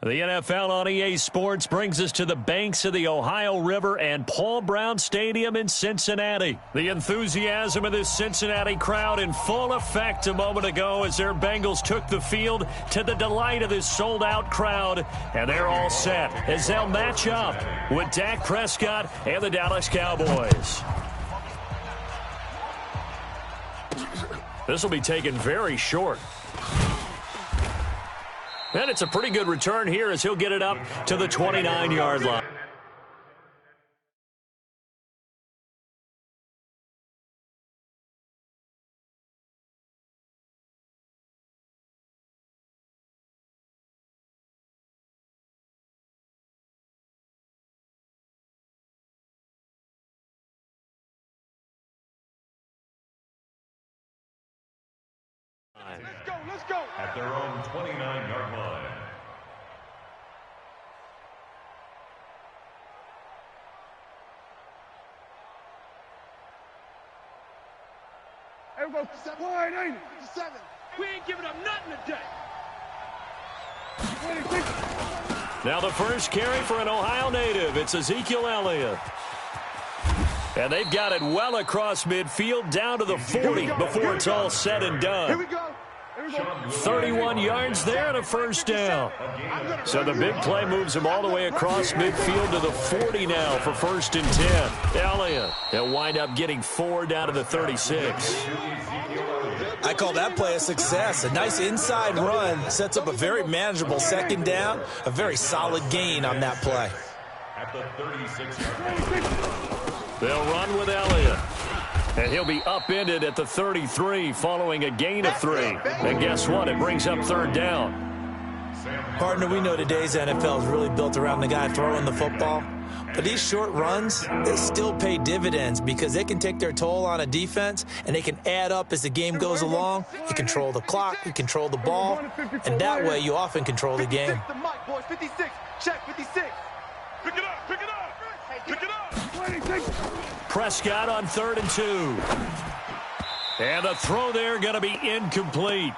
The NFL on EA Sports brings us to the banks of the Ohio River and Paul Brown Stadium in Cincinnati. The enthusiasm of this Cincinnati crowd in full effect a moment ago as their Bengals took the field to the delight of this sold-out crowd. And they're all set as they'll match up with Dak Prescott and the Dallas Cowboys. This will be taken very short. And it's a pretty good return here as he'll get it up to the 29-yard line. Let's go. At their own 29-yard line. Here we go. 180. 7. We ain't giving up nothing today. 26. Now the first carry for an Ohio native. It's Ezekiel Elliott. And they've got it well across midfield down to the 40 before it's all said and done. Here we go. 31 yards there and a first down. So the big play moves him all the way across midfield to the 40 now for 1st and 10. Elliott, they'll wind up getting 4 down to the 36. I call that play a success. A nice inside run sets up a very manageable 2nd down, a very solid gain on that play. At the 36-yard line. They'll run with Elliott. And he'll be upended at the 33 following a gain of 3. And guess what? It brings up 3rd down. Partner, we know today's NFL is really built around the guy throwing the football. But these short runs, they still pay dividends because they can take their toll on a defense and they can add up as the game goes along. You control the clock, you control the ball, and that way you often control the game. 56. Check 56. Pick it up. Pick it up. Pick it up. 26. Prescott on 3rd and 2. And the throw there going to be incomplete.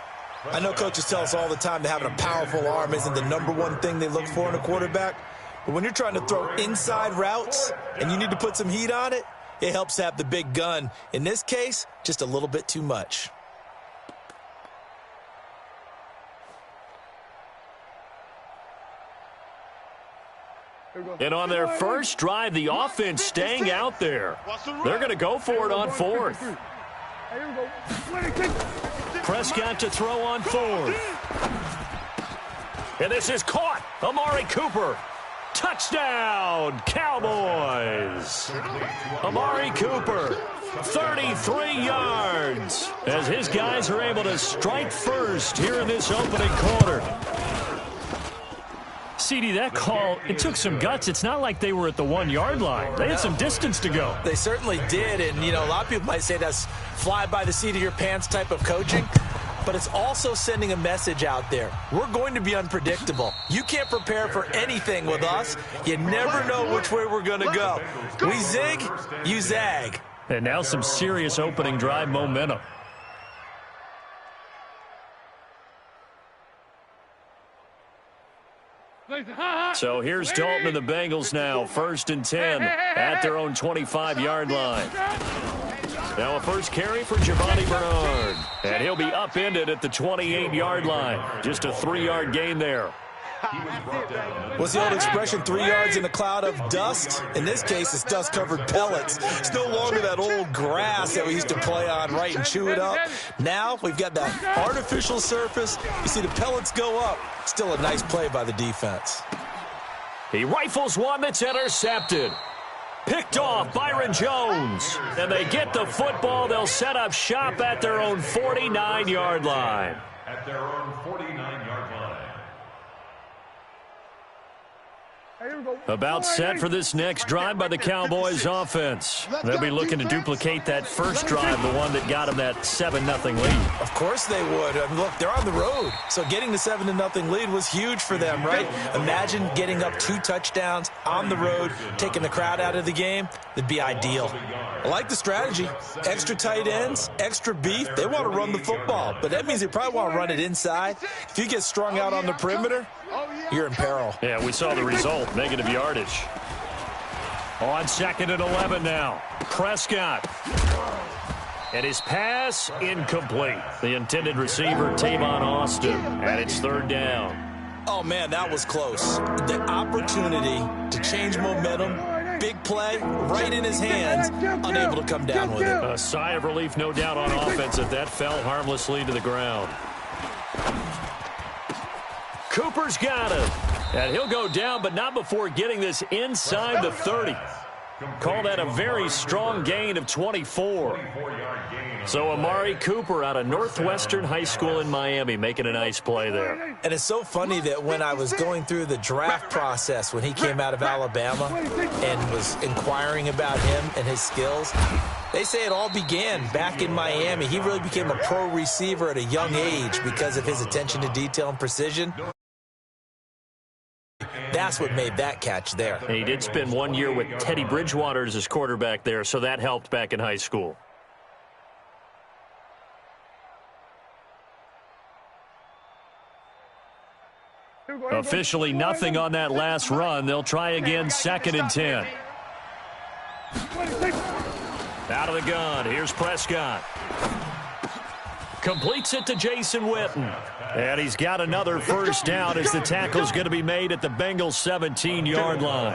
I know coaches tell us all the time that having a powerful arm isn't the #1 thing they look for in a quarterback. But when you're trying to throw inside routes and you need to put some heat on it, it helps have the big gun. In this case, just a little bit too much. And on their first drive, the offense staying out there. They're going to go for it on 4th. Prescott to throw on 4th. And this is caught. Amari Cooper. Touchdown, Cowboys. Amari Cooper, 33 yards, as his guys are able to strike first here in this opening quarter. CD, that call, it took some guts. It's not like they were at the 1-yard line. They had some distance to go. They certainly did, and, you know, a lot of people might say that's fly by the seat of your pants type of coaching, but it's also sending a message out there. We're going to be unpredictable. You can't prepare for anything with us. You never know which way we're going to go. We zig, you zag. And now some serious opening drive momentum. So here's Dalton and the Bengals now, 1st and 10 at their own 25-yard line. Now a first carry for Giovanni Bernard. And he'll be upended at the 28-yard line. Just a 3-yard gain there. What's the old expression, 3 yards in a cloud of dust? In this case, it's dust-covered pellets. It's no longer that old grass that we used to play on, right, and chew it up. Now we've got that artificial surface. You see the pellets go up. Still a nice play by the defense. He rifles one that's intercepted. Picked off Byron Jones. And they get the football. They'll set up shop at their own 49-yard line. At their own 49-yard line. About set for this next drive by the Cowboys offense. They'll be looking to duplicate that first drive, the one that got them that 7-0 lead. Of course they would. I mean, look, they're on the road. So getting the 7-0 lead was huge for them, right? Imagine getting up 2 touchdowns on the road, taking the crowd out of the game. That'd be ideal. I like the strategy. Extra tight ends, extra beef. They want to run the football, but that means they probably want to run it inside. If you get strung out on the perimeter, you're in peril. Yeah, we saw the result, negative yardage. On 2nd and 11 now. Prescott. And his pass incomplete. The intended receiver, Tavon Austin, and it's 3rd down. Oh, man, that was close. The opportunity to change momentum, big play, right in his hands, unable to come down with it. A sigh of relief, no doubt, on offense that that fell harmlessly to the ground. Cooper's got it. And he'll go down, but not before getting this inside the 30. Call that a very strong gain of 24. So Amari Cooper out of Northwestern High School in Miami making a nice play there. And it's so funny that when I was going through the draft process when he came out of Alabama and was inquiring about him and his skills, they say it all began back in Miami. He really became a pro receiver at a young age because of his attention to detail and precision. That's what made that catch there. And he did spend 1 year with Teddy Bridgewater as his quarterback there, so that helped back in high school. Officially nothing on that last run. They'll try again, 2nd and 10. Out of the gun, here's Prescott. Completes it to Jason Witten. And he's got another 1st down as the tackle's going to be made at the Bengals' 17-yard line.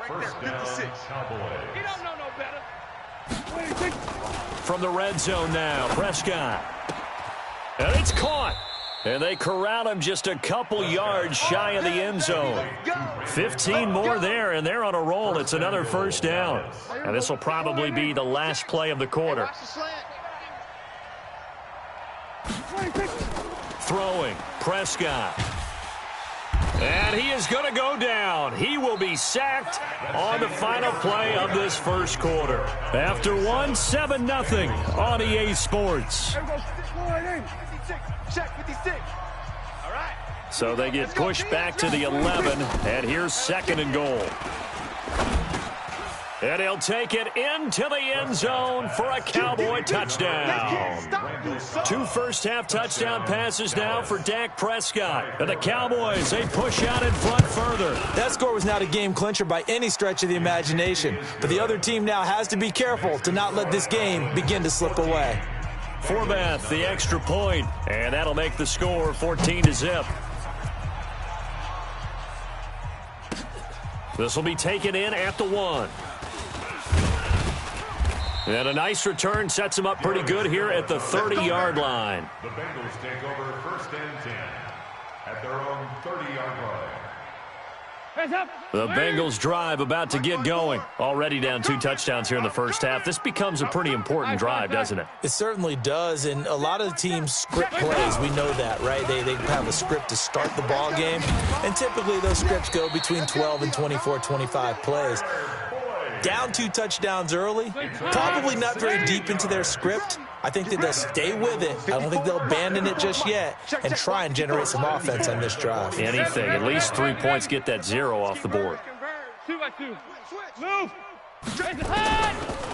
First down, Cowboys. He don't know no better. From the red zone now, Prescott. And it's caught. And they corral him just a couple yards shy of the end zone. 15 more there, and they're on a roll. It's another 1st down. And this will probably be the last play of the quarter. Throwing, Prescott. And he is going to go down. He will be sacked on the final play of this 1st quarter. After 7-0 on EA Sports. So they get pushed back to the 11, and here's 2nd and goal. And he'll take it into the end zone for a Cowboy touchdown. 2 first-half touchdown passes now for Dak Prescott. And the Cowboys, they push out in front further. That score was not a game clincher by any stretch of the imagination. But the other team now has to be careful to not let this game begin to slip away. Forbath, the extra point, and that'll make the score 14-0. This will be taken in at the 1. And a nice return sets him up pretty good here at the 30-yard line. The Bengals take over 1st and 10 at their own 30-yard line. The Bengals drive about to get going. Already down 2 touchdowns here in the 1st half. This becomes a pretty important drive, doesn't it? It certainly does, and a lot of the teams script plays. We know that, right? They have a script to start the ball game, and typically those scripts go between 12 and 24, 25 plays. Down 2 touchdowns early, probably not very deep into their script. I think that they'll stay with it. I don't think they'll abandon it just yet and try and generate some offense on this drive. Anything, at least 3 points, get that 0 off the board. 2-by-2. Move.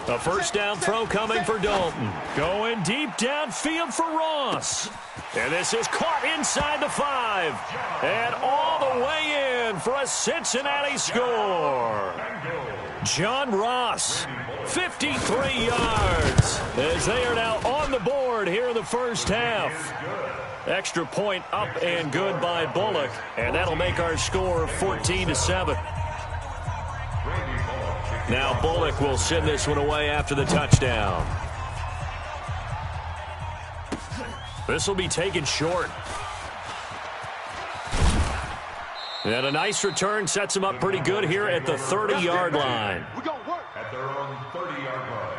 A 1st down throw coming for Dalton. Going deep downfield for Ross. And this is caught inside the 5. And all the way in for a Cincinnati score. John Ross, 53 yards, as they are now on the board here in the 1st half. Extra point up and good by Bullock, and that'll make our score 14-7. Now Bullock will send this one away after the touchdown. This will be taken short. And a nice return sets him up pretty good here at the 30-yard line. We're going to work at their own 30-yard line.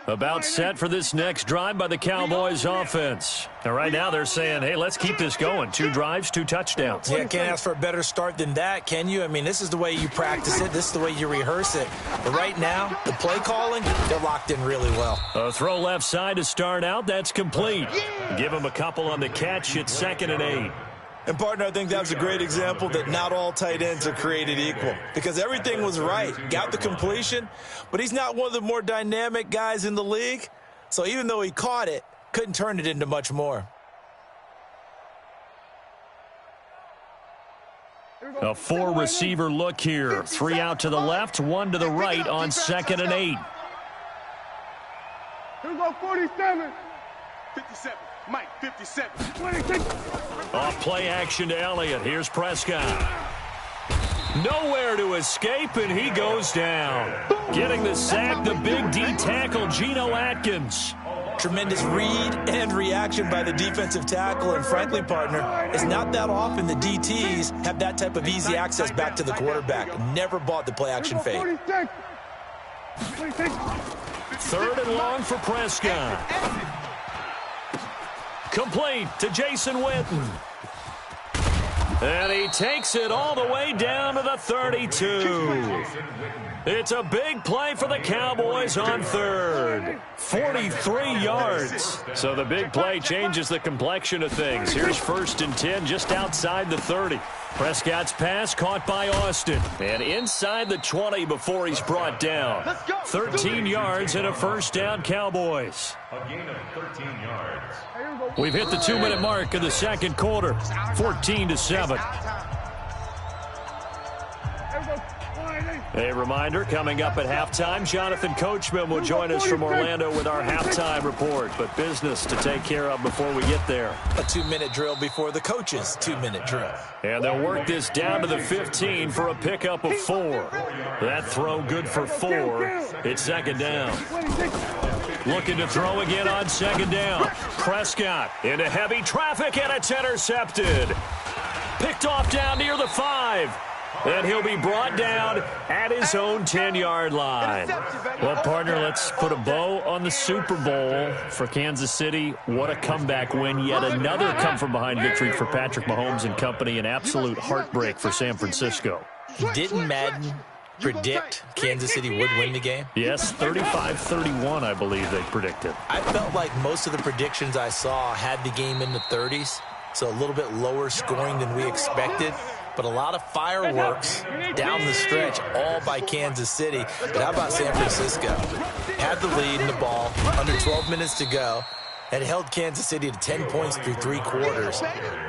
About set for this next drive by the Cowboys offense. And right now they're saying, hey, let's keep this going. 2 drives, 2 touchdowns. Yeah, can't ask for a better start than that, can you? I mean, this is the way you practice it. This is the way you rehearse it. But right now, the play calling, they're locked in really well. A throw left side to start out. That's complete. Give him a couple on the catch. It's 2nd and 8. And, partner, I think that was a great example that not all tight ends are created equal because everything was right. Got the completion, but he's not one of the more dynamic guys in the league. So even though he caught it, couldn't turn it into much more. A four-receiver look here. 3 out to the left, 1 to the right on 2nd and 8. Here we go, 47. 57. Mike, 57. 26. Off play action to Elliott. Here's Prescott. Nowhere to escape, and he goes down. Getting the sack, the big D tackle, Geno Atkins. Tremendous read and reaction by the defensive tackle, and frankly, partner, it's not that often the DTs have that type of easy access back to the quarterback. Never bought the play-action fake. 3rd and long for Prescott. Complete to Jason Witten. And he takes it all the way down to the 32. It's a big play for the Cowboys on 3rd. 43 yards. So the big play changes the complexion of things. Here's 1st and 10 just outside the 30. Prescott's pass caught by Austin. And inside the 20 before he's brought down. 13 yards and a 1st down, Cowboys. A gain of 13 yards. We've hit the 2-minute mark of the 2nd quarter. 14-7. A reminder, coming up at halftime, Jonathan Coachman will join us from Orlando with our halftime report. But business to take care of before we get there. A 2-minute drill before the coach's 2-minute drill. And they'll work this down to the 15 for a pickup of 4. That throw good for 4. It's 2nd down. Looking to throw again on 2nd down. Prescott into heavy traffic, and it's intercepted. Picked off down near the 5. And he'll be brought down at his own 10-yard line. Well, partner, let's put a bow on the Super Bowl for Kansas City. What a comeback win. Yet another come-from-behind victory for Patrick Mahomes and company. An absolute heartbreak for San Francisco. Didn't Madden predict Kansas City would win the game? Yes, 35-31, I believe they predicted. I felt like most of the predictions I saw had the game in the 30s, so a little bit lower scoring than we expected. But a lot of fireworks down the stretch, all by Kansas City. But how about San Francisco? Had the lead in the ball, under 12 minutes to go, and held Kansas City to 10 points through 3 quarters.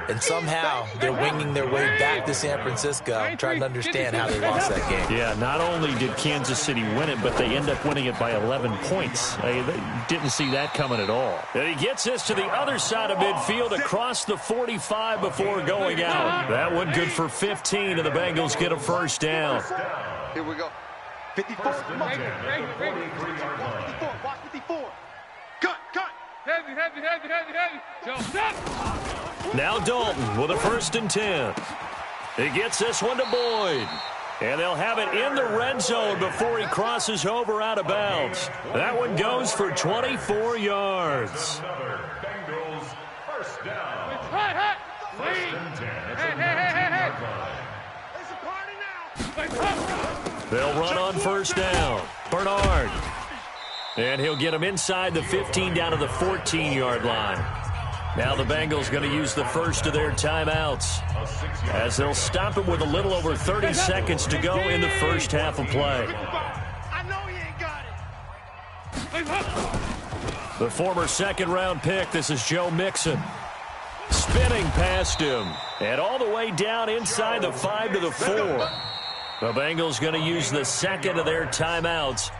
And somehow they're winging their way back to San Francisco, trying to understand how they lost that game. Yeah, not only did Kansas City win it, but they end up winning it by 11 points. They didn't see that coming at all. And he gets this to the other side of midfield across the 45 before going out. That one good for 15, and the Bengals get a 1st down. Here we go. 54. 54. Watch 54. Cut. Heavy. Now Dalton with a 1st and 10. He gets this one to Boyd. And they'll have it in the red zone before he crosses over out of bounds. That one goes for 24 yards. Bengals 1st down. Hey. 1st and 10. It's a party now. They'll run on 1st down. Bernard. And he'll get him inside the 15 down to the 14-yard line. Now the Bengals going to use the first of their timeouts as they'll stop it with a little over 30 seconds to go in the first half of play. I know you ain't got it. The former second-round pick, this is Joe Mixon. Spinning past him and all the way down inside the 5 to the 4. The Bengals going to use the second of their timeouts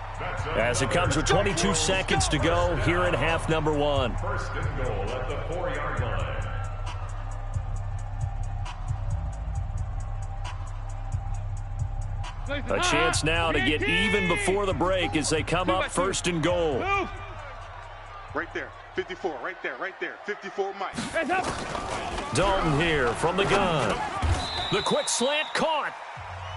as it comes with 22 seconds to go here in half number 1. 1st and goal at the 4-yard line. A chance now to get even before the break as they come up 1st and goal. Right there. 54. Right there. 54, Mike. Dalton here from the gun. The quick slant caught.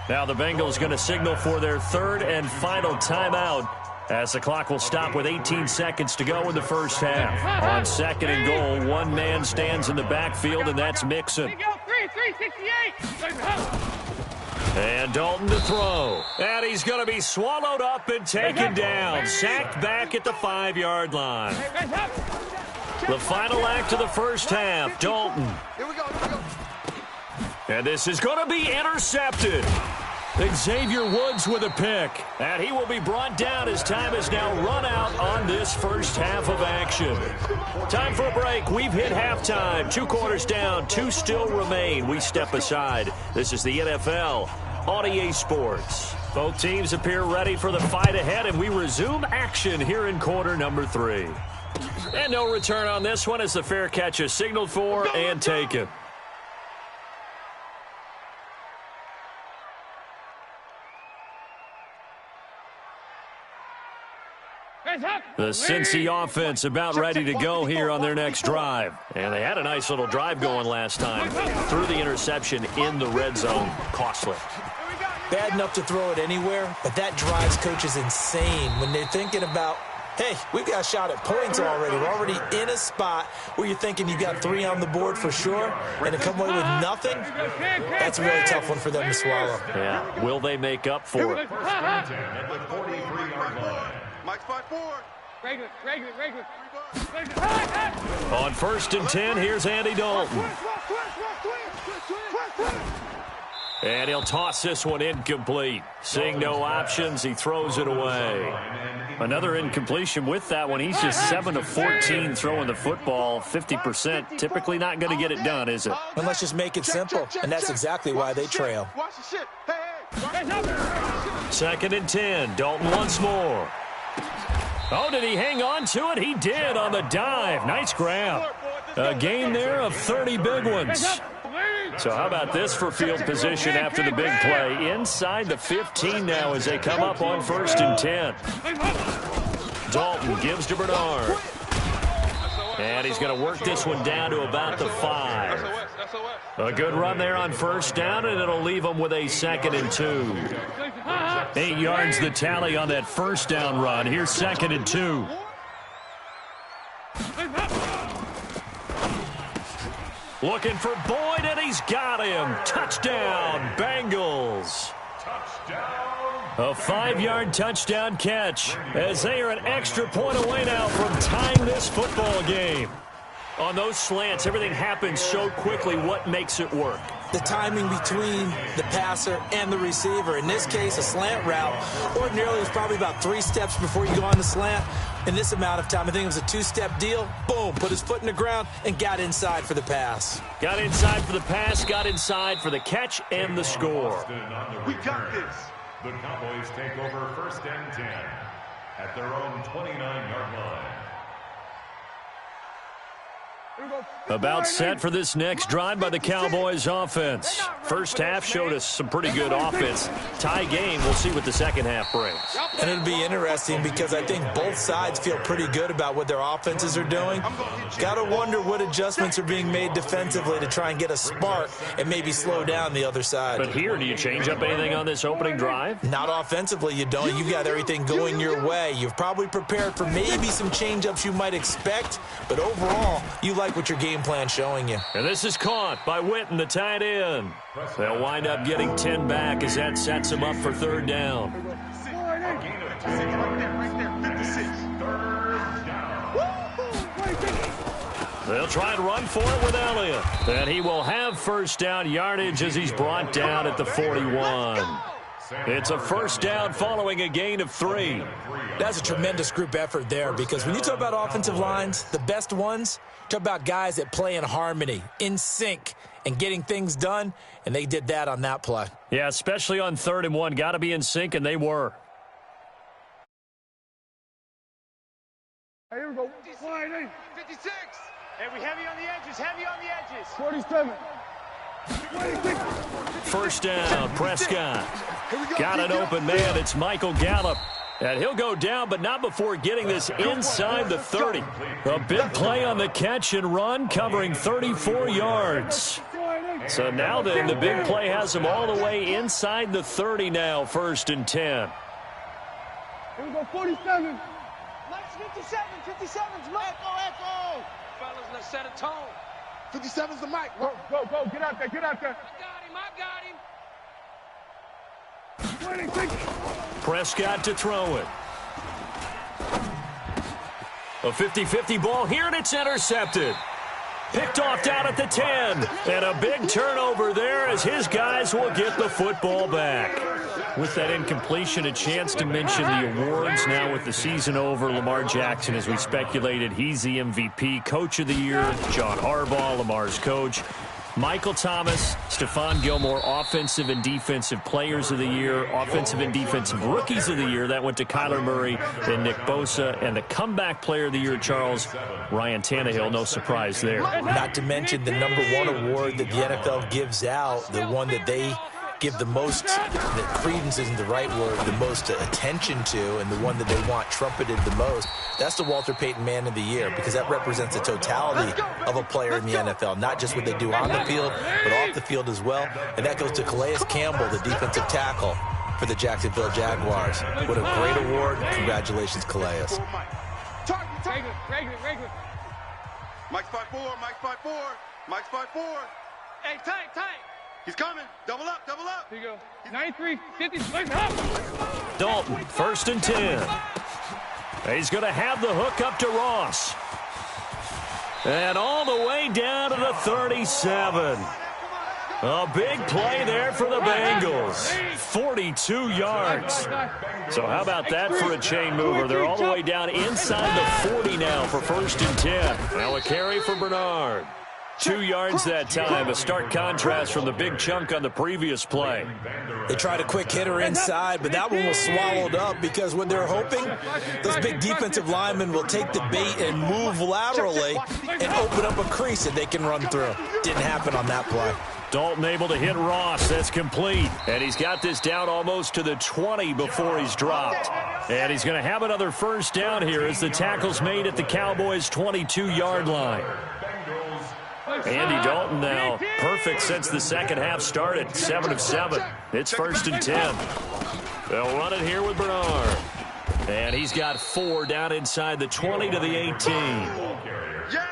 Now the Bengals going to signal for their third and final timeout as the clock will stop with 18 seconds to go in the first half. On 2nd and goal, one man stands in the backfield, and that's Mixon. 368. And Dalton to throw. And he's going to be swallowed up and taken down. Sacked back at the 5-yard line. The final act of the first half, Dalton. Here we go. And this is going to be intercepted. Xavier Woods with a pick. And he will be brought down as time is now run out on this first half of action. Time for a break. We've hit halftime. 2 quarters down. 2 still remain. We step aside. This is the NFL on EA Sports. Both teams appear ready for the fight ahead, and we resume action here in quarter number 3. And no return on this one as the fair catch is signaled for and taken. The Cincy offense about ready to go here on their next drive. And they had a nice little drive going last time. Threw the interception in the red zone. Costly. Bad enough to throw it anywhere, but that drives coaches insane when they're thinking about, hey, we've got a shot at points already. We're already in a spot where you're thinking you got 3 on the board for sure, and to come away with nothing, that's a really tough one for them to swallow. Yeah, will they make up for it? Mike's 5-4. Regular. On 1st and 10, here's Andy Dalton. And he'll toss this one incomplete. Seeing no options, he throws it away. Another incompletion with that one. He's just 7 of 14 throwing the football. 50%. Typically not going to get it done, is it? And let's just make it simple. And that's exactly why they trail. 2nd and 10. Dalton once more. Oh, did he hang on to it? He did on the dive. Nice grab. A gain there of 30 big ones. So how about this for field position after the big play? Inside the 15 now as they come up on 1st and 10. Dalton gives to Bernard. And he's going to work this one down to about the 5. A good run there on 1st down, and it'll leave him with a 2nd and 2. 8 yards the tally on that 1st down run. Here's 2nd and 2. Looking for Boyd, and he's got him. Touchdown, Bengals. A 5-yard touchdown catch as they are an extra point away now from tying this football game. On those slants, everything happens so quickly. What makes it work? The timing between the passer and the receiver. In this case, a slant route. Ordinarily, it's probably about 3 steps before you go on the slant. In this amount of time, I think it was a 2-step deal. Boom, put his foot in the ground and got inside for the pass. Got inside for the pass, got inside for the catch and the score. We got this. The Cowboys take over 1st and 10 at their own 29-yard line. About set for this next drive by the Cowboys offense. First half showed us some pretty good offense. Tie game, we'll see what the second half brings. And it'll be interesting because I think both sides feel pretty good about what their offenses are doing. Got to wonder what adjustments are being made defensively to try and get a spark and maybe slow down the other side. But here, do you change up anything on this opening drive? Not offensively, you don't. You've got everything going your way. You've probably prepared for maybe some change-ups you might expect, but overall, you like what your game plan's showing you. And this is caught by Witten, the tight end. They'll wind up getting 10 back as that sets them up for 3rd down. They'll try and run for it with Elliott. And he will have 1st down yardage as he's brought down at the 41. It's a 1st down following a gain of 3. That's a tremendous group effort there because when you talk about offensive lines, the best ones, talk about guys that play in harmony, in sync, and getting things done, and they did that on that play. Yeah, especially on 3rd and 1. Got to be in sync, and they were. Here we go. 56. And we heavy on the edges, 47. 26. 1st down, Prescott. Got an open man. It's Michael Gallup. And he'll go down, but not before getting this inside the 30. A big play on the catch and run, covering 34 yards. So now then, the big play has him all the way inside the 30 now, 1st and 10. Here we go, 47. 57's Mike. Echo. Fellas, let's set a tone. 57's the mic. Go. Get out there. I got him. 26. Prescott to throw it. A 50-50 ball here, and it's intercepted. Picked off down at the 10. And a big turnover there as his guys will get the football back. With that incompletion, a chance to mention the awards. Now with the season over, Lamar Jackson, as we speculated, he's the MVP, Coach of the Year. John Harbaugh, Lamar's coach. Michael Thomas, Stephon Gilmore, Offensive and Defensive Players of the Year, Offensive and Defensive Rookies of the Year. That went to Kyler Murray and Nick Bosa. And the Comeback Player of the Year, Charles, Ryan Tannehill. No surprise there. Not to mention the #1 award that the NFL gives out, the one that they give the most, that credence isn't the right word, the most attention to, and the one that they want trumpeted the most. That's the Walter Payton Man of the Year, because that represents the totality of a player in the NFL, not just what they do on the field, but off the field as well. And that goes to Calais Campbell, the defensive tackle for the Jacksonville Jaguars. What a great award. Congratulations, Calais. Mike's 5-4, Mike's 5-4, Mike's 5-4. Hey, tight. He's coming. Double up, double up. Here you go. 93, 50, up. Dalton, 1st and 10. He's going to have the hook up to Ross. And all the way down to the 37. A big play there for the Bengals. 42 yards. So how about that for a chain mover? They're all the way down inside the 40 now for 1st and 10. Now a carry for Bernard. 2 yards that time, a stark contrast from the big chunk on the previous play. They tried a quick hitter inside, but that one was swallowed up because when they're hoping, those big defensive linemen will take the bait and move laterally and open up a crease that they can run through. Didn't happen on that play. Dalton able to hit Ross. That's complete. And he's got this down almost to the 20 before he's dropped. And he's going to have another 1st down here as the tackle's made at the Cowboys' 22-yard line. Andy Dalton now perfect since the second half started. 7 of 7. It's 1st and 10. They'll run it here with Bernard. And he's got 4 down inside the 20 to the 18.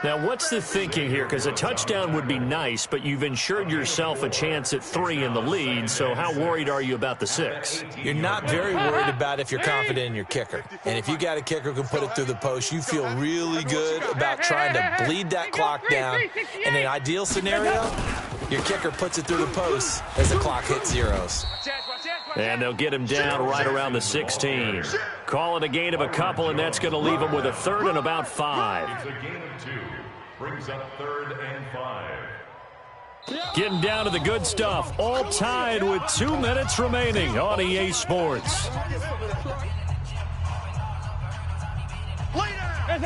Now, what's the thinking here? Because a touchdown would be nice, but you've ensured yourself a chance at 3 in the lead, so how worried are you about the 6? You're not very worried about if you're confident in your kicker. And if you got a kicker who can put it through the post, you feel really good about trying to bleed that clock down. In an ideal scenario, your kicker puts it through the post as the clock hits zeros. And they'll get him down right around the 16. Call it a gain of a couple, and that's going to leave him with a 3rd and about 5. It's a gain of 2. Brings up 3rd and 5. Getting down to the good stuff. All tied with 2 minutes remaining on EA Sports.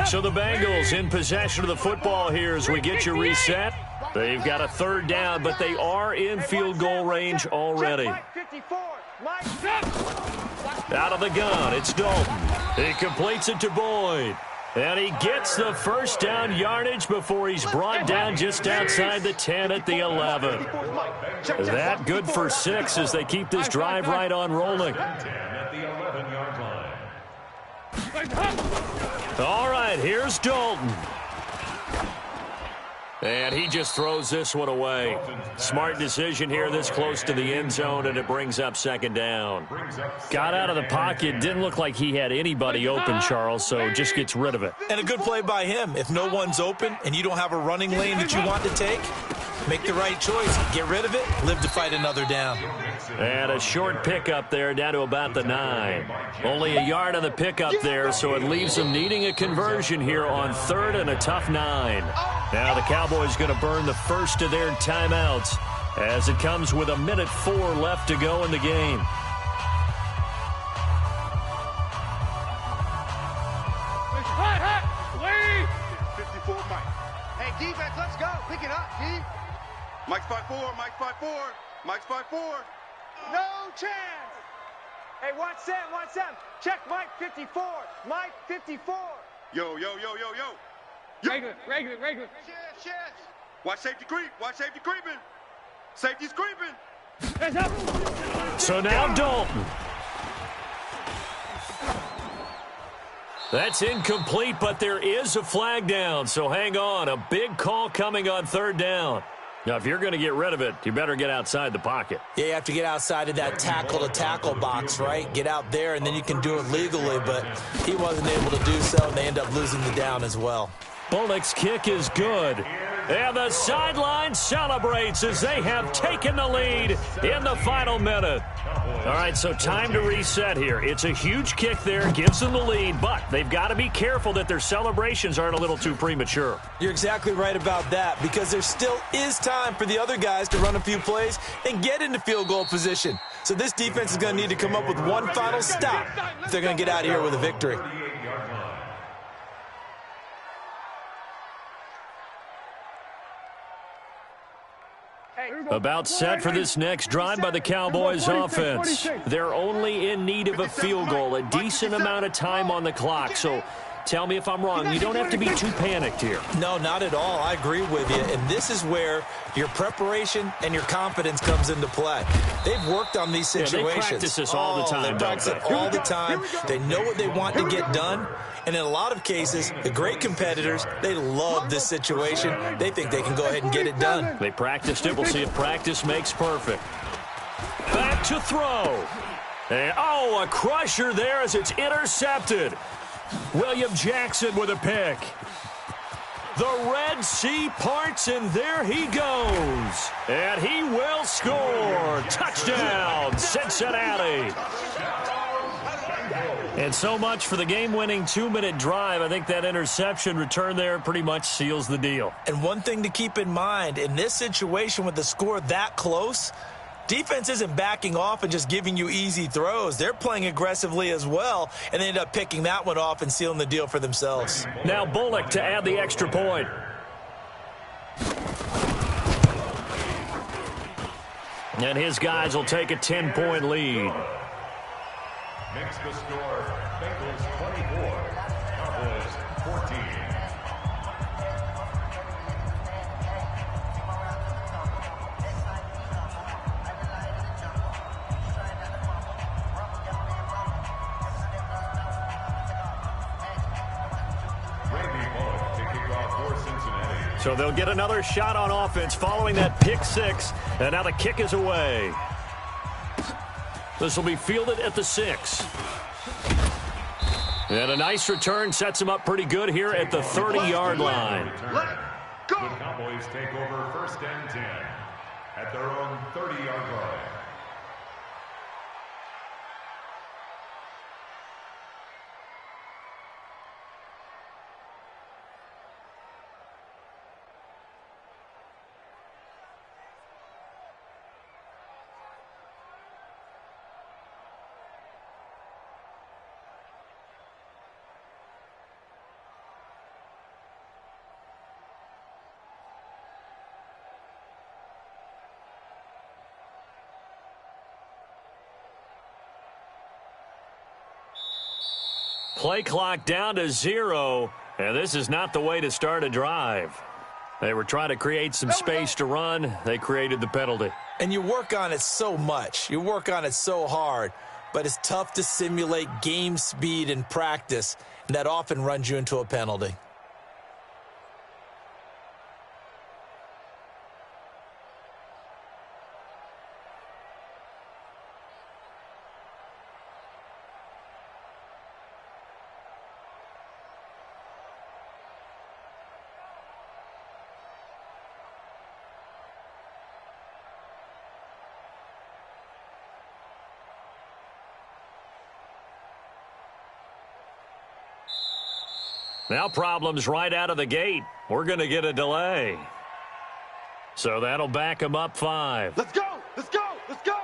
So the Bengals in possession of the football here as we get you reset. They've got a 3rd down, but they are in field goal range already. Out of the gun, it's Dalton. He completes it to Boyd. And he gets the 1st down yardage before he's brought down just outside the 10 at the 11. That good for 6 as they keep this drive right on rolling. 10 at the 11-yard line. All right, here's Dalton. And he just throws this one away. Smart decision here this close to the end zone, and it brings up 2nd down. Got out of the pocket. Didn't look like he had anybody open, Charles, so just gets rid of it. And a good play by him. If no one's open and you don't have a running lane that you want to take, make the right choice. Get rid of it. Live to fight another down. And a short pickup there down to about the 9. Only a yard on the pickup there, so it leaves them needing a conversion here on 3rd and a tough 9. Now the Cowboys going to burn the first of their timeouts as it comes with 1:04 left to go in the game. Hey, defense, let's go. Pick it up, D. Mike's 5-4, Mike's 5-4, Mike's 5-4. No chance. Hey, watch Sam. Check Mike 54. Mike 54. Yo. Regular. Yes. Watch safety creep. Watch safety creeping. Safety's creeping. Hands up. So now Dalton. That's incomplete, but there is a flag down, so hang on. A big call coming on 3rd down. Now, if you're going to get rid of it, you better get outside the pocket. Yeah, you have to get outside of that tackle-to-tackle box, right? Get out there, and then you can do it legally, but he wasn't able to do so, and they end up losing the down as well. Bullock's kick is good. And the sideline celebrates as they have taken the lead in the final minute. All right, so time to reset here. It's a huge kick there, gives them the lead, but they've got to be careful that their celebrations aren't a little too premature. You're exactly right about that, because there still is time for the other guys to run a few plays and get into field goal position. So this defense is going to need to come up with one final stop if they're going to get out of here with a victory. About set for this next drive by the Cowboys offense. They're only in need of a field goal, a decent amount of time on the clock. So tell me if I'm wrong. You don't have to be too panicked here. No, not at all. I agree with you. And this is where your preparation and your confidence comes into play. They've worked on these situations. Yeah, they practice this all the time. They practice it all the time. They know what they want to get done. And in a lot of cases, the great competitors, they love this situation. They think they can go ahead and get it done. They practiced it. We'll see if practice makes perfect. Back to throw. And, oh, a crusher there as it's intercepted. William Jackson with a pick. The Red Sea parts, and there he goes. And he will score. Touchdown, Cincinnati. And so much for the game-winning 2-minute drive. I think that interception return there pretty much seals the deal. And one thing to keep in mind, in this situation with the score that close, defense isn't backing off and just giving you easy throws. They're playing aggressively as well, and they end up picking that one off and sealing the deal for themselves. Now Bullock to add the extra point. And his guys will take a 10-point lead. Makes the score Bengals 24, Cowboys 14. So they'll get another shot on offense following that pick six. And now the kick is away. This will be fielded at the 6. And a nice return sets him up pretty good here at the 30-yard line. The Cowboys take over 1st and 10 at their own 30-yard line. Play clock down to 0, and this is not the way to start a drive. They were trying to create some space to run. They created the penalty. And you work on it so much. You work on it so hard. But it's tough to simulate game speed in practice, and that often runs you into a penalty. Now problems right out of the gate. We're going to get a delay. So that'll back them up 5. Let's go! Let's go! Let's go!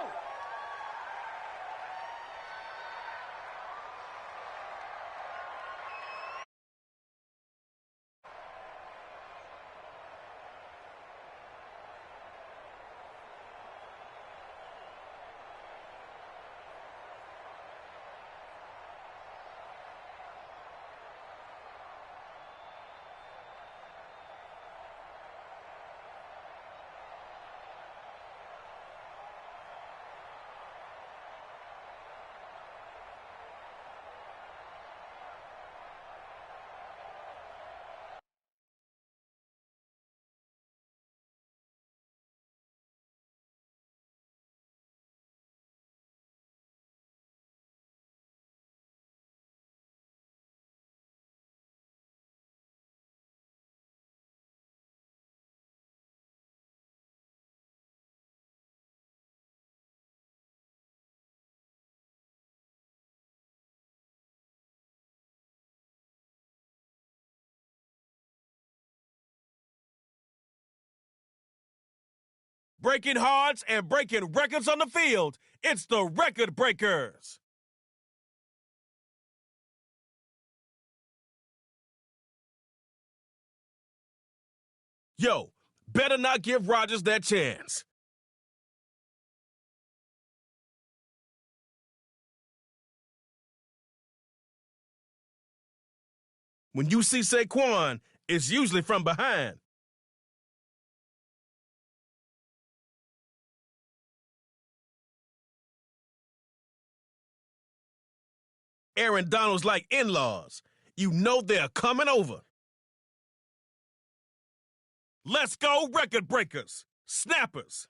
breaking hearts and breaking records on the field. It's the Record Breakers. Yo, better not give Rodgers that chance. When you see Saquon, it's usually from behind. Aaron Donald's like in-laws. You know they're coming over. Let's go, Record Breakers. Snappers.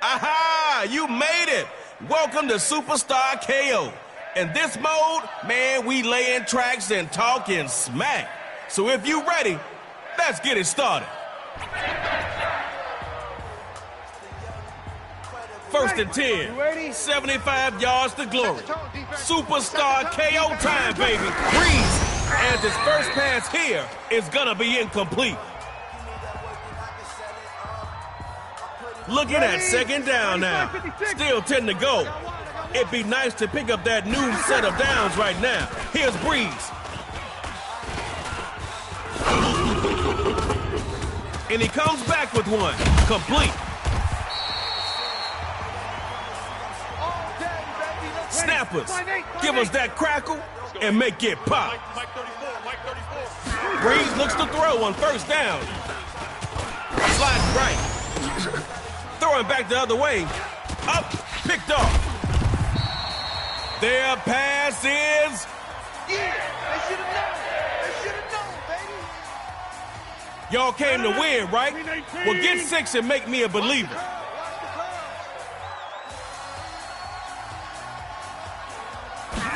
Aha! You made it! Welcome to Superstar KO. In this mode, man, we laying tracks and talking smack. So if you ready, let's get it started. First and 10, 75 yards to glory. Superstar KO time, baby. Breeze. And his first pass here is gonna be incomplete. Looking at second down now. Still 10 to go. It'd be nice to pick up that new set of downs right now. Here's Breeze. And he comes back with one. Complete. Snappers, give us that crackle and make it pop. Breeze looks to throw on first down. Slides right. Throwing back the other way. Up, picked off. Their pass is... Yeah, they should have known. They should have known, baby. Y'all came to win, right? Well, get 6 and make me a believer.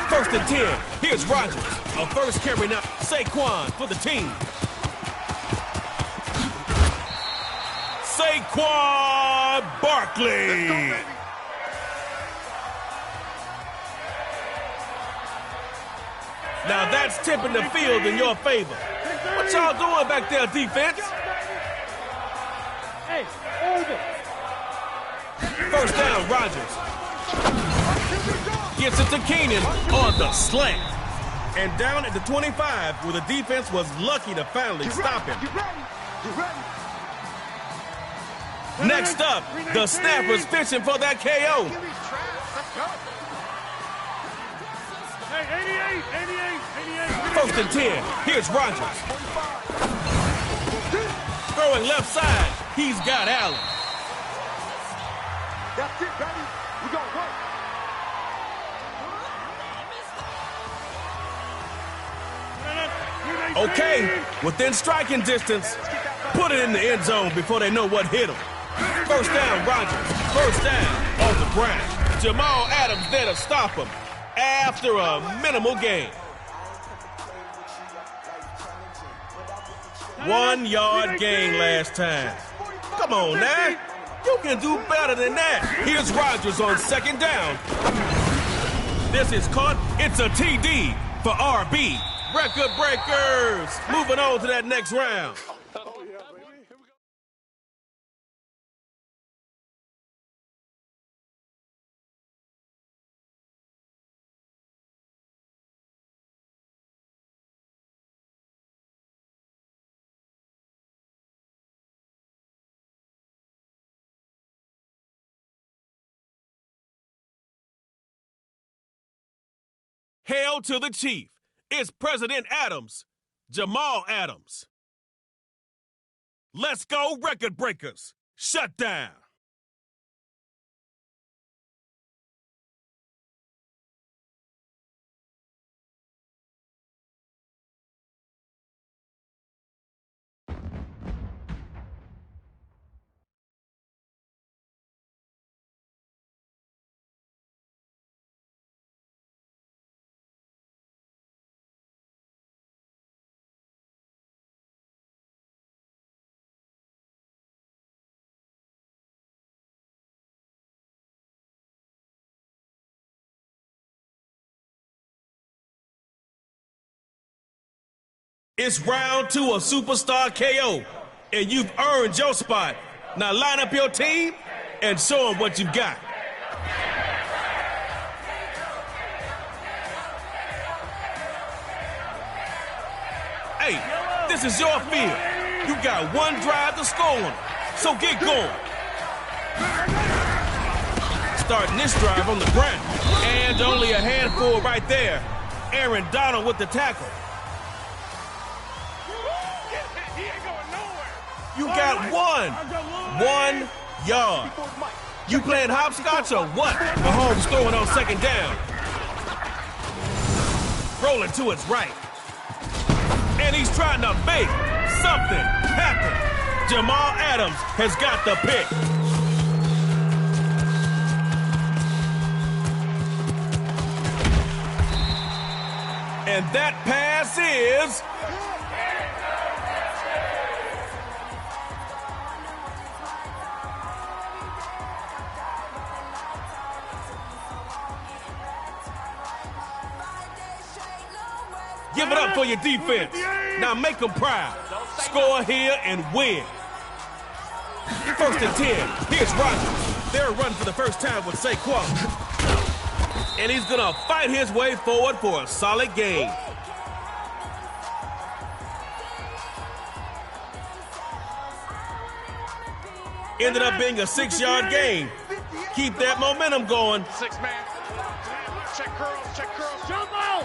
First and 10. Here's Rodgers. A first carry now. Saquon for the team. Saquon Barkley. Now that's tipping the field in your favor. What y'all doing back there, defense? Hey, over. First down, Rodgers. Gets it to Keenan on the slant. And down at the 25, where the defense was lucky to finally stop him. Next up, the Snappers fishing for that KO. Hey, 88. First and 10, here's Rodgers. Throwing left side, he's got Allen. That's it, baby. We gonna work. Okay, within striking distance, put it in the end zone before they know what hit him. First down, Rodgers. First down on the ground. Jamal Adams there to stop him after a minimal gain. 1 yard gain last time. Come on now. You can do better than that. Here's Rodgers on second down. This is caught. It's a TD for RB. Record Breakers. Moving on to that next round. Hail to the chief. It's President Adams, Jamal Adams. Let's go, Record Breakers. Shut down. It's round 2 of Superstar KO, and you've earned your spot. Now line up your team and show them what you've got. Hey, this is your field. You got one drive to score on it, so get going. Starting this drive on the ground, and only a handful right there. Aaron Donald with the tackle. You got one yard. You playing hopscotch or what? Mahomes throwing on second down. Rolling to his right. And he's trying to make something happen. Jamal Adams has got the pick. And that pass is... Give it up for your defense. Now make them proud. Score here and win. 1st and 10. Here's Rodgers. They're running for the first time with Saquon. And he's going to fight his way forward for a solid gain. Ended up being a 6-yard gain. Keep that momentum going. 6-man. Check curls. Jump out.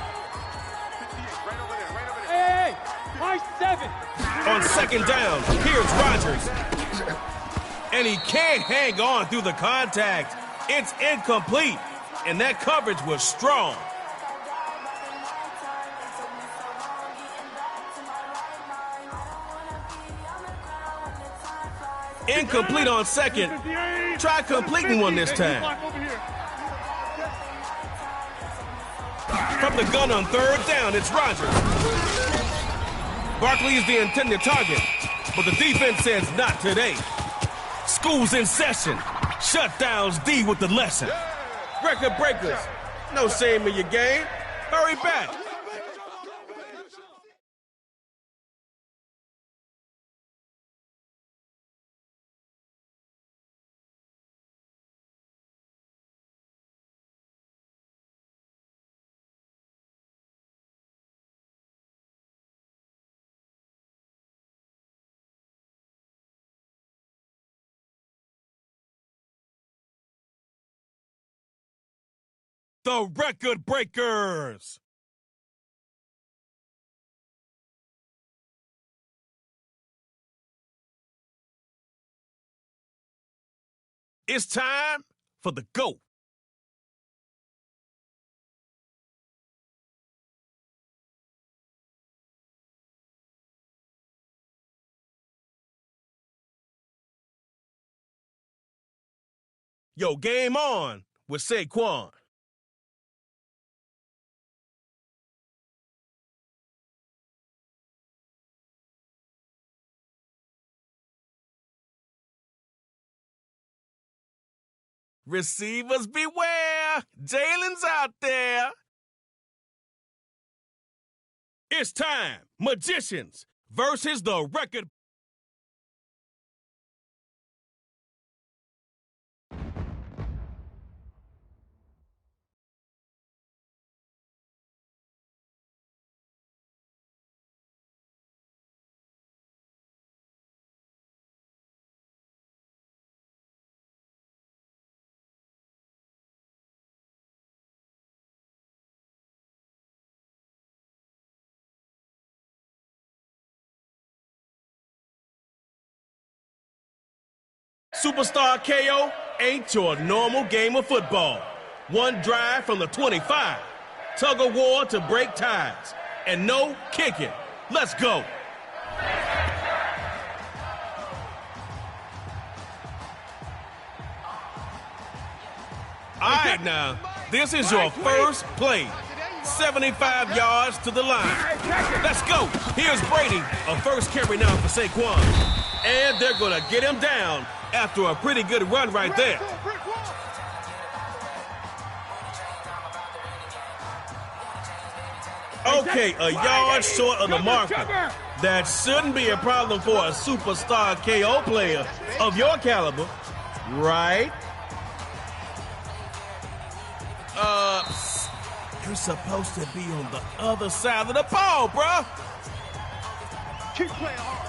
Hey, my 7. On second down, here's Rodgers. And he can't hang on through the contact. It's incomplete. And that coverage was strong. Incomplete on second. Try completing one this time. From the gun on 3rd down, it's Rodgers. Barkley is the intended target, but the defense says not today. School's in session. Shutdowns D with the lesson. Record breakers. No shame in your game. Hurry back. The Record Breakers. It's time for the GOAT. Yo, game on with Saquon. Receivers beware. Jalen's out there. It's time. Magicians versus the Record. Superstar KO ain't your normal game of football. One drive from the 25. Tug of war to break ties. And no kicking. Let's go. All right, now, this is your first play. 75 yards to the line. Let's go. Here's Brady, a first carry now for Saquon. And they're going to get him down after a pretty good run right there. Okay, a yard short of the marker. That shouldn't be a problem for a superstar KO player of your caliber, right? You're supposed to be on the other side of the ball, bruh. Keep playing hard.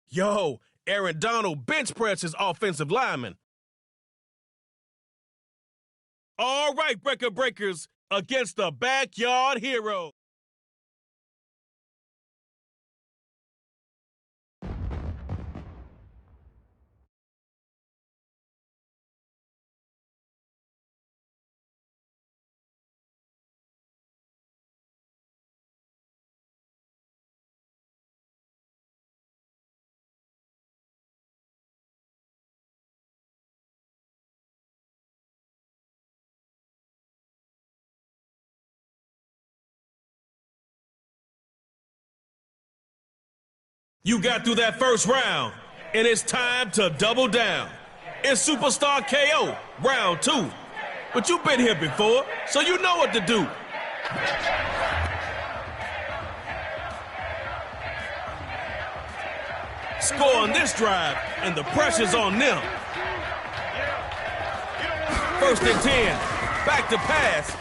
Yo, Aaron Donald bench presses offensive lineman. All right, Breaker Breakers, against the backyard hero. You got through that first round, and it's time to double down. It's Superstar KO, round 2. But you've been here before, so you know what to do. Score on this drive, and the pressure's on them. 1st and 10, back to pass.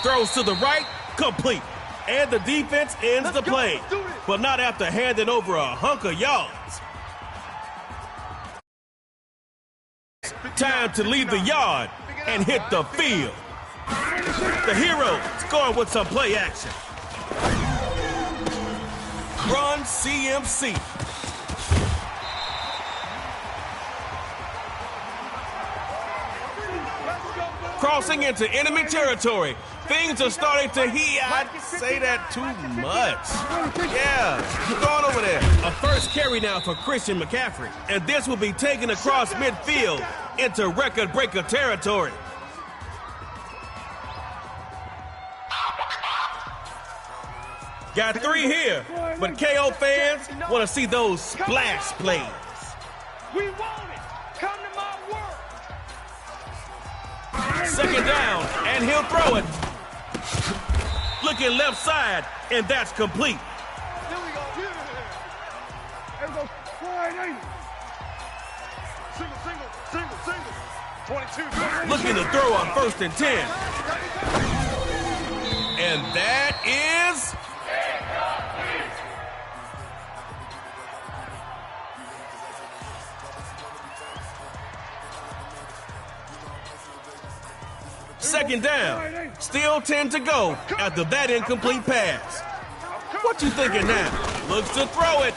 Throws to the right, complete. And the defense ends the play, but not after handing over a hunk of yards. Time to leave the yard and hit the field. The hero scoring with some play action. Run CMC. Crossing into enemy territory. Things are starting to heat. I'd say that too much. Yeah, keep going over there. A first carry now for Christian McCaffrey. And this will be taken across midfield into record breaker territory. Got 3 here, but KO fans want to see those splash plays. We want it. Come to my work. 2nd down, and he'll throw it. Looking left side, and that's complete. Here we go. There we go. Single. 22. Looking to throw on 1st and 10. And that is... Second down. Still 10 to go after that incomplete pass. What you thinking now? Looks to throw it.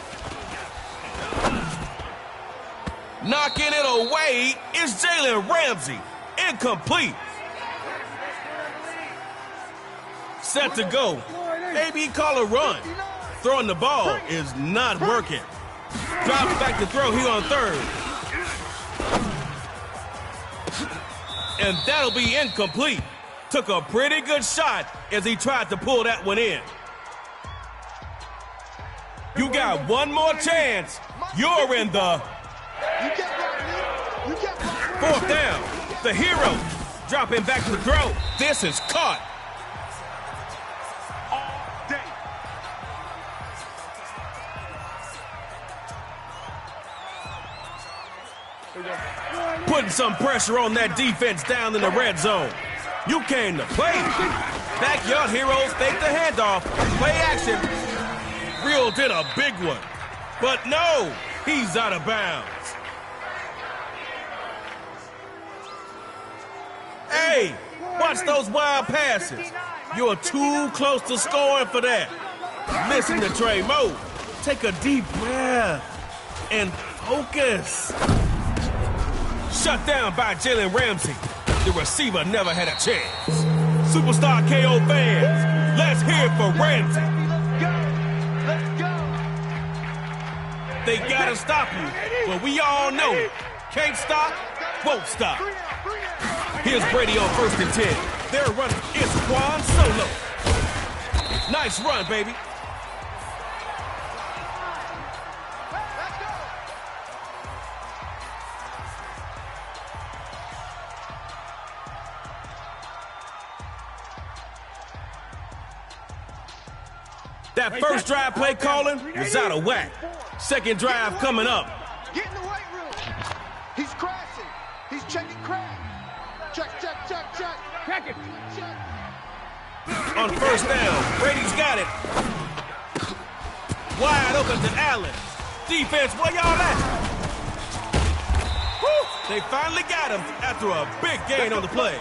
Knocking it away is Jalen Ramsey. Incomplete. Set to go. Maybe call a run. Throwing the ball is not working. Drops back to throw here on 3rd. And that'll be incomplete. Took a pretty good shot as he tried to pull that one in. You got one more chance. You're in the 4th down. The hero dropping back to throw. This is caught. Putting some pressure on that defense down in the red zone. You came to play. Backyard heroes fake the handoff. Play action. Reeled in a big one. But no, he's out of bounds. Hey, watch those wild passes. You're too close to scoring for that. Listen to Trey Moe. Take a deep breath and focus. Shut down by Jalen Ramsey. The receiver never had a chance. Superstar KO fans, let's hear it for Ramsey. Let's go. They gotta stop you, but we all know it. Can't stop, won't stop. Here's Brady on 1st and 10. They're running. It's Juan Solo. Nice run, baby. That first drive play calling was out of whack. Second drive coming up. Get in the weight room. He's crashing. He's checking crash. Check. Check it. On 1st down, Brady's got it. Wide open to Allen. Defense, where y'all at? Woo! They finally got him after a big gain on the play.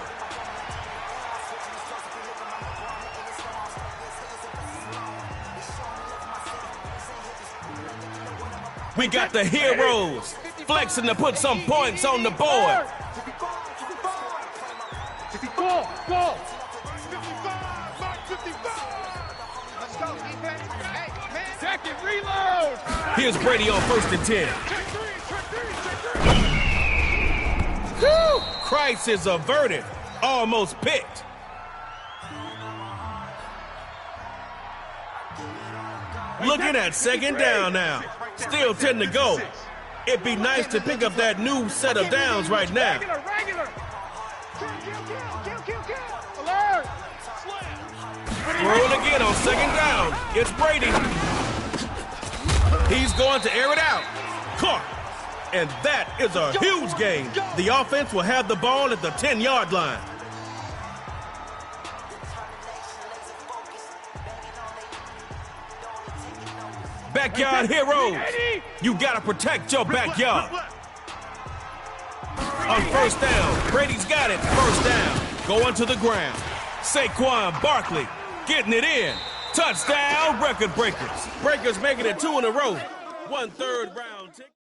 We got the heroes flexing to put some points on the board. Go. 55. Let's go, defense. Hey, man. Second reload. Here's Brady on 1st and 10. Check three. Whew! Crisis averted. Almost picked. Looking at 2nd down now. Still 10 to go. It'd be nice to pick up that new set of downs right now. Regular. Kill. Alert. Roll again on 2nd down. It's Brady. He's going to air it out. Caught. And that is a huge gain. The offense will have the ball at the 10-yard line. Backyard heroes. You gotta protect your backyard. On 1st down, Brady's got it. 1st down. Going to the ground. Saquon Barkley getting it in. Touchdown, record breakers. Breakers making it 2 in a row. 1/3 round tick.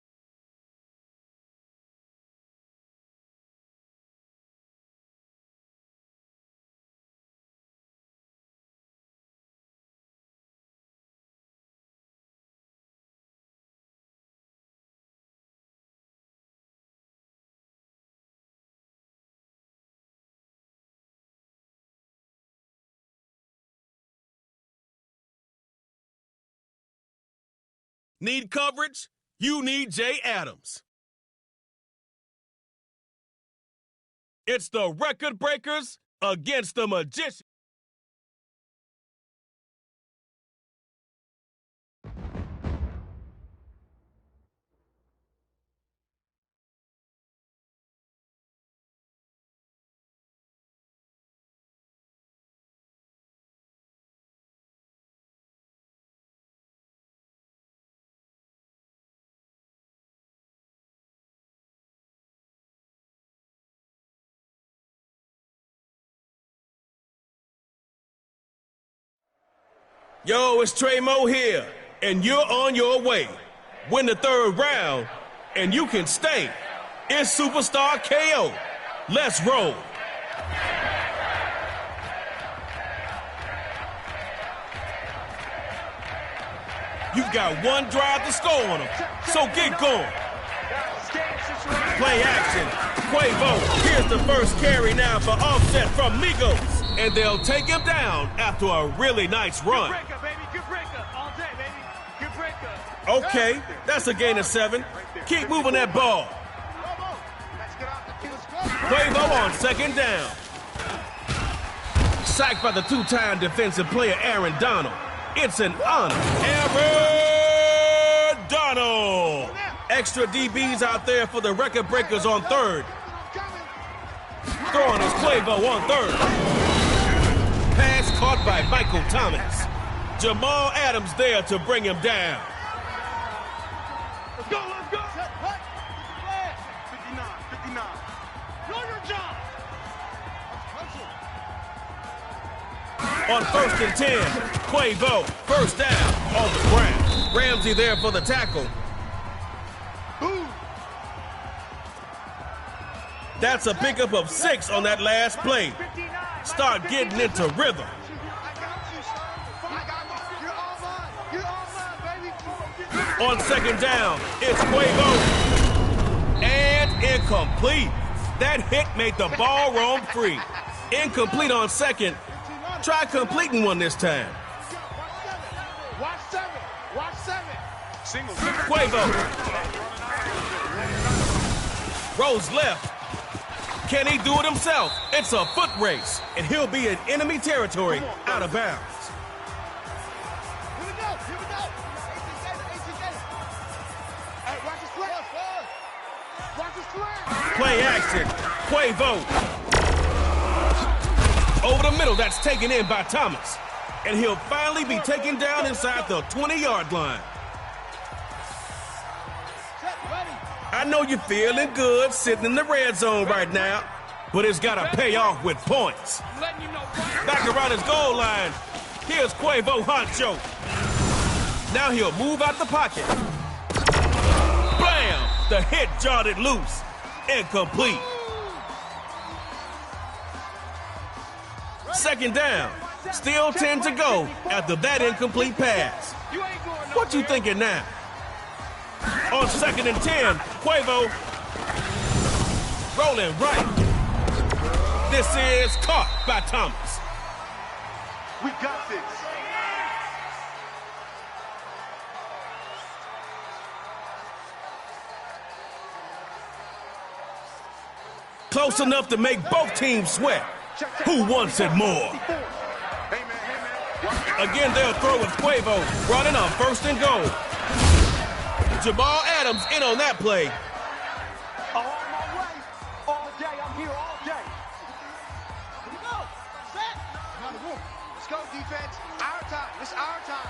Need coverage? You need Jay Adams. It's the record breakers against the magician. Yo, it's Trey Moe here, and you're on your way. Win the 3rd round, and you can stay. It's Superstar KO. Let's roll. You've got one drive to score on them, so get going. Play action. Quavo, here's the first carry now for offset from Migos. And they'll take him down after a really nice run. Good breaker, baby. Good breaker. All day, baby. Good breaker. Okay, that's a gain of 7. Keep moving that ball. Quavo on 2nd down. Sacked by the 2-time defensive player Aaron Donald. It's an honor. Aaron Donald. Extra DBs out there for the record breakers on 3rd. Throwing his Quavo on 3rd. Pass caught by Michael Thomas. Jamal Adams there to bring him down. Let's go. 59. Know your job. On 1st and 10, Quavo, 1st down, on the ground. Ramsey there for the tackle. That's a pickup of 6 on that last play. Start getting into rhythm. On second down, it's Quavo. And incomplete. That hit made the ball roam free. Incomplete on second. Try completing one this time. Watch 7. Watch 7. Quavo. Rolls left. Can he do it himself? It's a foot race, and he'll be in enemy territory out of bounds. Here we go. Here we go. Hey, watch his slant. Watch his slant. Play action. Quavo. Over the middle, that's taken in by Thomas. And he'll finally be taken down inside the 20-yard line. I know you're feeling good sitting in the red zone right now, but it's got to pay off with points. Back around his goal line. Here's Quavo Honcho. Now he'll move out the pocket. Bam! The hit jarred it loose. Incomplete. Second down. Still 10 to go after that incomplete pass. What you thinking now? On second and 10, Quavo rolling right. This is caught by Thomas. We got this. Close enough to make both teams sweat. Who wants it more? Again, they'll throw with Quavo, running on first and goal. Jamal Adams in on that play. On my way. All day. I'm here all day. Here we go. Set. Let's go, defense. Our time. It's our time.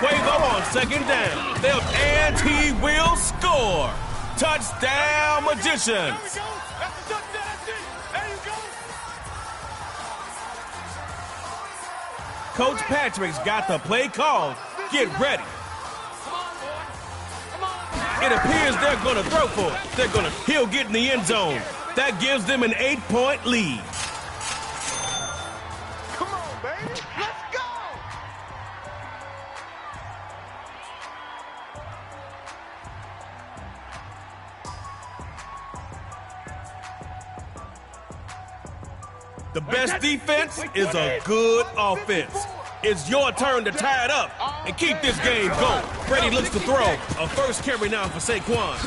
Quavo on second down. And he will score. Touchdown, Magicians. There we go. That's the touchdown. That's it. There you go. Coach Patrick's got the play called. Get ready. It appears they're going to throw for it. He'll get in the end zone. That gives them an 8-point lead. Come on, baby. Let's go. The best defense is a good offense. It's your turn to tie it up and keep this game going. Brady looks to throw. A first carry now for Saquon.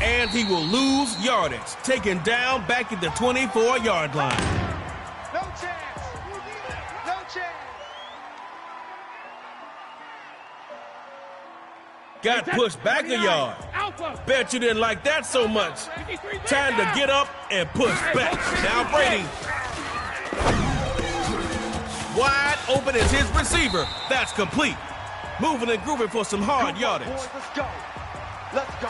And he will lose yardage, taken down back at the 24-yard line. No chance. No chance. Got pushed back a yard. Bet you didn't like that so much. Time to get up and push back. Now Brady. Wide open is his receiver. That's complete. Moving and grooving for some hard yardage. Boys, let's go. Let's go.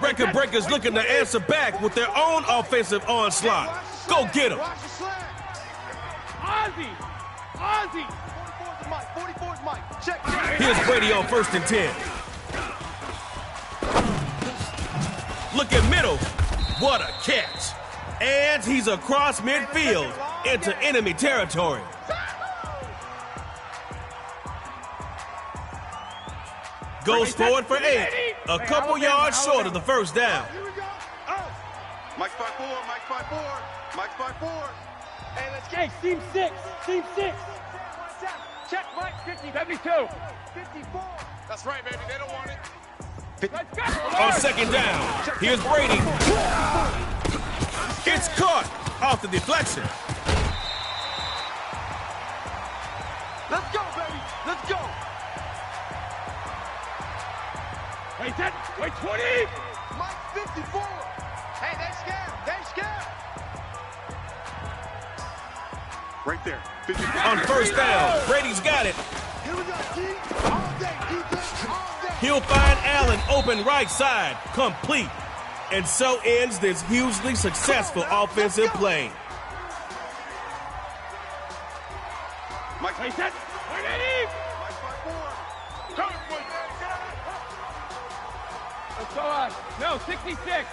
Record breakers looking to answer back with their own offensive onslaught. Go get him. Ozzy! Ozzy! 44's Mike. 44's Mike. Check. Here's Brady on first and 10. Look at middle. What a catch. And he's across midfield into enemy territory. Goes forward for 8. A couple yards short of the first down. Here we go. Oh. Mike's 5'4". Mike's 5'4". Mike's 5'4". Hey, let's get team 6. Team 6. Check Mike. 50. 72. 54. That's right, baby. They don't want it. Let's go. On second down, here's Brady. It's caught off the deflection. Let's go, baby. Let's go. Wait, wait, 20. Mike 54. Hey, they scared. They scared. Right there. 54. On first down, Brady's got it. Here we go, T. All day, defense. All day. He'll find Allen open right side, complete. And so ends this hugely successful offensive play. Mike Hey, set. Wait, let's go on. No, 66. Hey,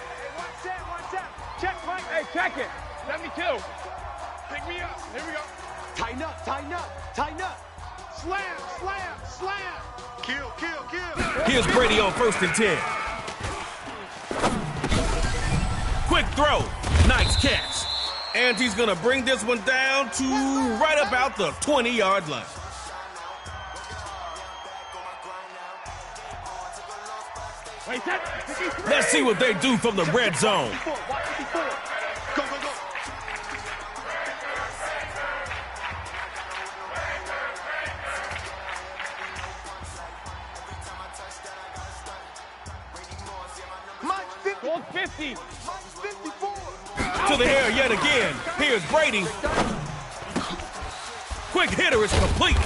one set. Check, Mike. Hey, check it. 72. Pick me up. Here we go. Tighten up. Slam. Kill. Here's Brady on 1st and 10. Quick throw. Nice catch. And he's going to bring this one down to right about the 20-yard line. Let's see what they do from the red zone. Go. Mike's 50. Mike's 54. To the air yet again. Here's Brady. Quick hitter is complete.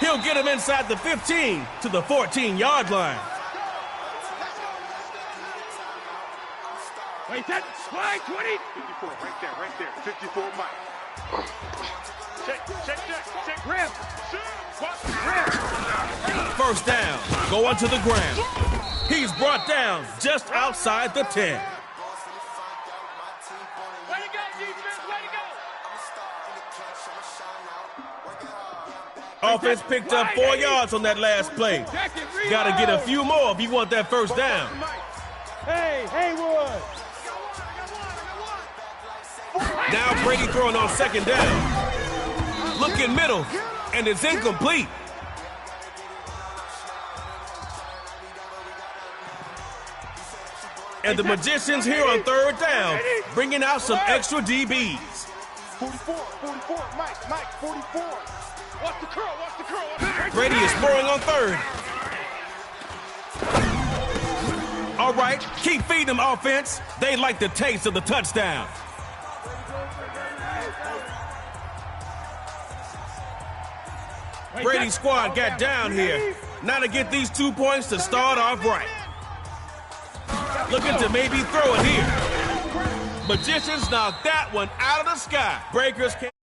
He'll get him inside the 15 to the 14-yard line. Wait, that's flag 20. 54, right there. 54, Mike. Check. Ramp. First down, going to the ground. He's brought down just outside the 10. Way to go, defense, way to go. Offense picked up 4 yards on that last play. Got to get a few more if you want that first down. Hey, Haywood. Now Brady throwing on 2nd down. Looking middle, and it's incomplete. And the Magicians here on 3rd down, bringing out some extra DBs. 44, Mike, 44. Watch the curl. Brady is scoring on 3rd. All right, keep feeding them, offense. They like the taste of the touchdown. Brady's squad got down here. Now to get these 2 points to start off right. Looking to maybe throw it here. Magicians knocked that one out of the sky. Breakers can't.